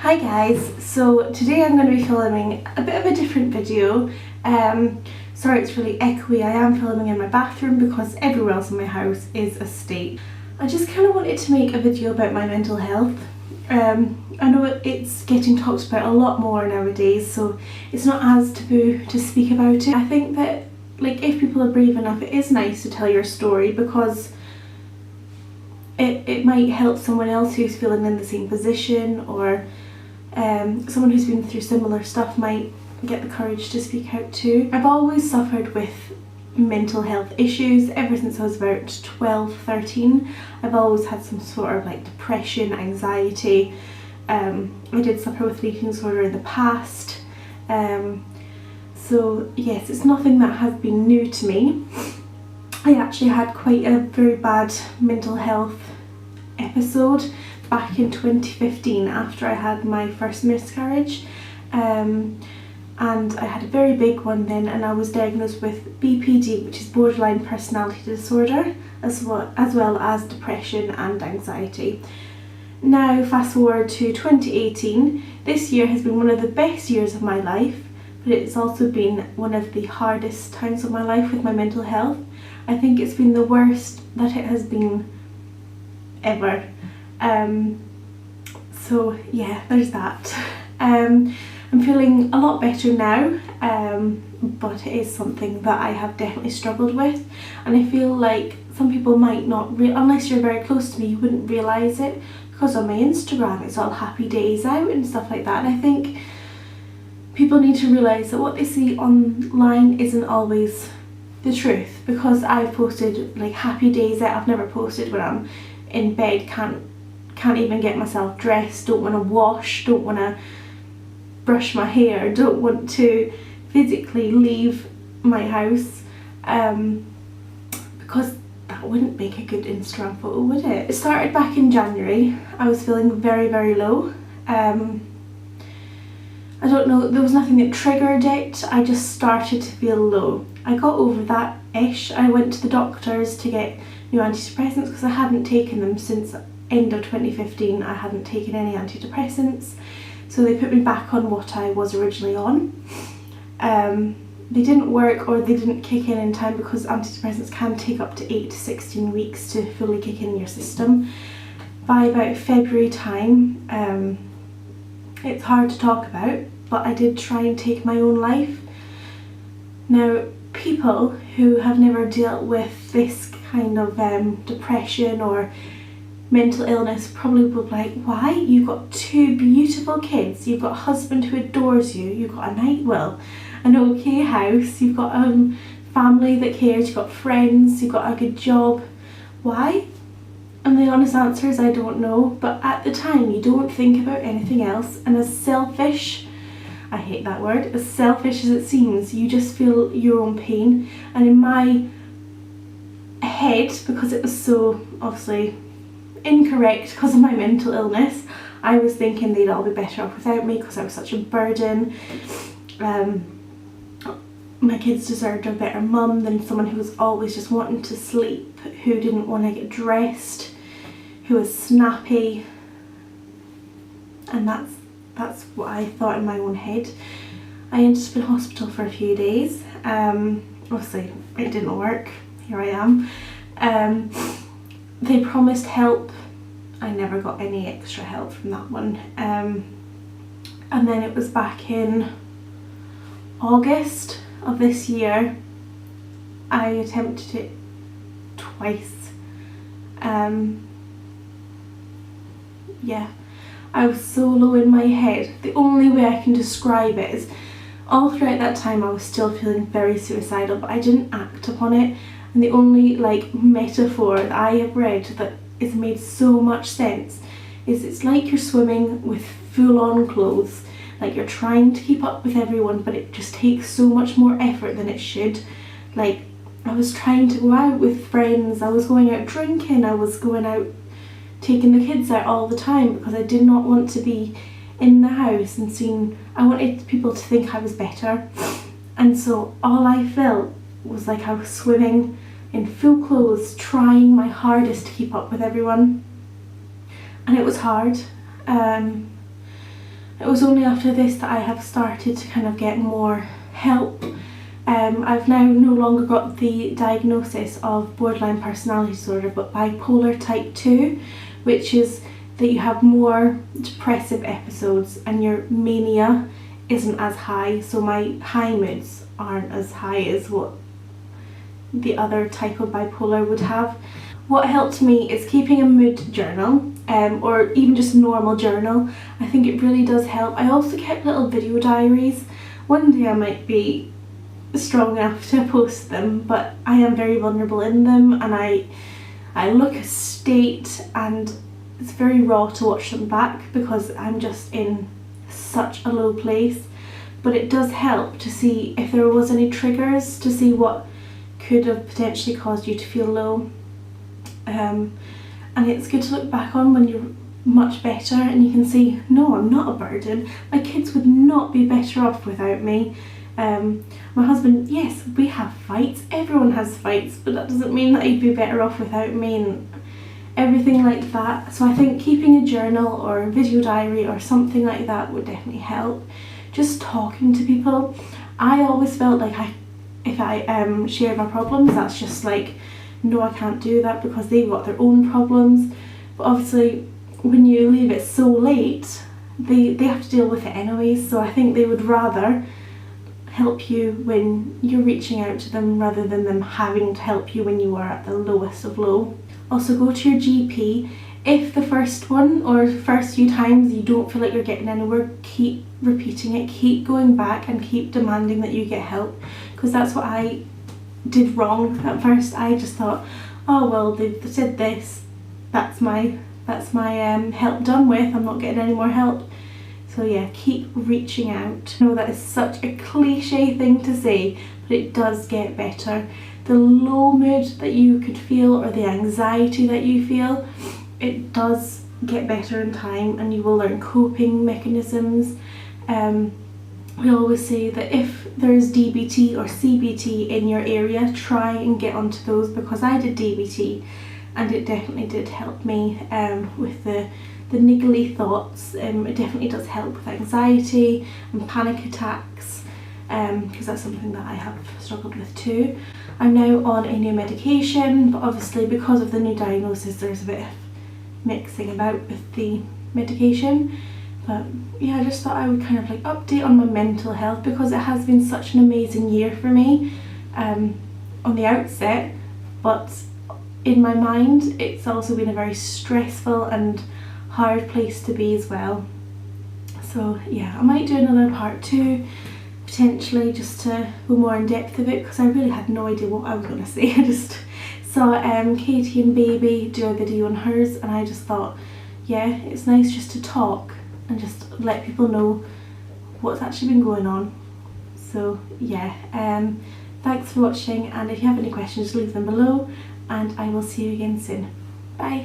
Hi guys, so today I'm going to be filming a bit of a different video. Sorry it's really echoey. I am filming in my bathroom because everywhere else in my house is a state. I just kind of wanted to make a video about my mental health. I know it's getting talked about a lot more nowadays, so it's not as taboo to speak about it. I think that if people are brave enough, it is nice to tell your story because it might help someone else who's feeling in the same position, or someone who's been through similar stuff might get the courage to speak out too. I've always suffered with mental health issues ever since I was about 12-13. I've always had some sort of depression, anxiety. I did suffer with eating disorder in the past. So yes, it's nothing that has been new to me. I actually had quite a very bad mental health episode back in 2015 after I had my first miscarriage, and I had a very big one then, and I was diagnosed with BPD, which is borderline personality disorder, as well as depression and anxiety. Now fast forward to 2018, this year has been one of the best years of my life, but it's also been one of the hardest times of my life with my mental health. I think it's been the worst that it has been ever. So yeah, there's that. I'm feeling a lot better now, but it is something that I have definitely struggled with, and I feel like some people might not, unless you're very close to me, you wouldn't realise it, because on my Instagram it's all happy days out and stuff like that, and I think people need to realise that what they see online isn't always the truth, because I've posted happy days out. I've never posted when I'm in bed, can't even get myself dressed, don't want to wash, don't want to brush my hair, don't want to physically leave my house, because that wouldn't make a good Instagram photo, would it? It started back in January. I was feeling very, very low. I don't know, there was nothing that triggered it, I just started to feel low. I got over that-ish. I went to the doctors to get new antidepressants because I hadn't taken them since end of 2015. I hadn't taken any antidepressants, so they put me back on what I was originally on. They didn't work, or they didn't kick in time, because antidepressants can take up to 8 to 16 weeks to fully kick in your system. By about February time, it's hard to talk about, but I did try and take my own life. Now, people who have never dealt with this kind of depression or mental illness probably would be like, why? You've got 2 beautiful kids, you've got a husband who adores you, you've got an okay house, you've got a family that cares, you've got friends, you've got a good job. Why? And the honest answer is I don't know, but at the time you don't think about anything else, and as selfish, I hate that word, as selfish as it seems, you just feel your own pain. And in my head, because it was so obviously incorrect because of my mental illness, I was thinking they'd all be better off without me because I was such a burden. My kids deserved a better mum than someone who was always just wanting to sleep, who didn't want to get dressed, who was snappy, and that's what I thought in my own head. I ended up in hospital for a few days. Obviously it didn't work, here I am. They promised help, I never got any extra help from that one, and then it was back in August of this year. I attempted it twice. Yeah, I was so low in my head. The only way I can describe it is all throughout that time I was still feeling very suicidal, but I didn't act upon it. And the only metaphor that I have read that has made so much sense is it's like you're swimming with full-on clothes, you're trying to keep up with everyone, but it just takes so much more effort than it should. I was trying to go out with friends, I was going out drinking, I was going out taking the kids out all the time because I did not want to be in the house and seen. I wanted people to think I was better, and so all I felt was like I was swimming in full clothes, trying my hardest to keep up with everyone, and it was hard. It was only after this that I have started to kind of get more help. I've now no longer got the diagnosis of borderline personality disorder, but bipolar type 2, which is that you have more depressive episodes and your mania isn't as high, so my high moods aren't as high as what the other type of bipolar would have. What helped me is keeping a mood journal, or even just a normal journal. I think it really does help. I also kept little video diaries. One day I might be strong enough to post them, but I am very vulnerable in them, and I look a state, and it's very raw to watch them back because I'm just in such a low place. But it does help to see if there was any triggers, to see what could have potentially caused you to feel low. And it's good to look back on when you're much better and you can see, no, I'm not a burden. My kids would not be better off without me. My husband, yes, we have fights, everyone has fights, but that doesn't mean that he'd be better off without me, and everything like that. So I think keeping a journal or a video diary or something like that would definitely help. Just talking to people. I always felt like if I share my problems, that's just like, no, I can't do that because they've got their own problems. But obviously when you leave it so late, they have to deal with it anyways, so I think they would rather help you when you're reaching out to them rather than them having to help you when you are at the lowest of low. Also, go to your GP. If the first one or first few times you don't feel like you're getting anywhere, keep repeating it, keep going back and keep demanding that you get help, because that's what I did wrong at first. I just thought, oh well, they said this, that's my help done with, I'm not getting any more help. So yeah, keep reaching out. I know that is such a cliche thing to say, but it does get better. The low mood that you could feel or the anxiety that you feel, it does get better in time, and you will learn coping mechanisms. We always say that if there's DBT or CBT in your area, try and get onto those, because I did DBT and it definitely did help me with the niggly thoughts. It definitely does help with anxiety and panic attacks, because that's something that I have struggled with too. I'm now on a new medication, but obviously because of the new diagnosis there's a bit of mixing about with the medication. But yeah, I just thought I would kind of like update on my mental health, because it has been such an amazing year for me on the outset, but in my mind it's also been a very stressful and hard place to be as well. So yeah, I might do another part 2 potentially, just to go more in depth of it, because I really had no idea what I was going to say. I just saw Katie and Baby do a video on hers, and I just thought, yeah, it's nice just to talk and just let people know what's actually been going on. So yeah, thanks for watching, and if you have any questions leave them below, and I will see you again soon. Bye.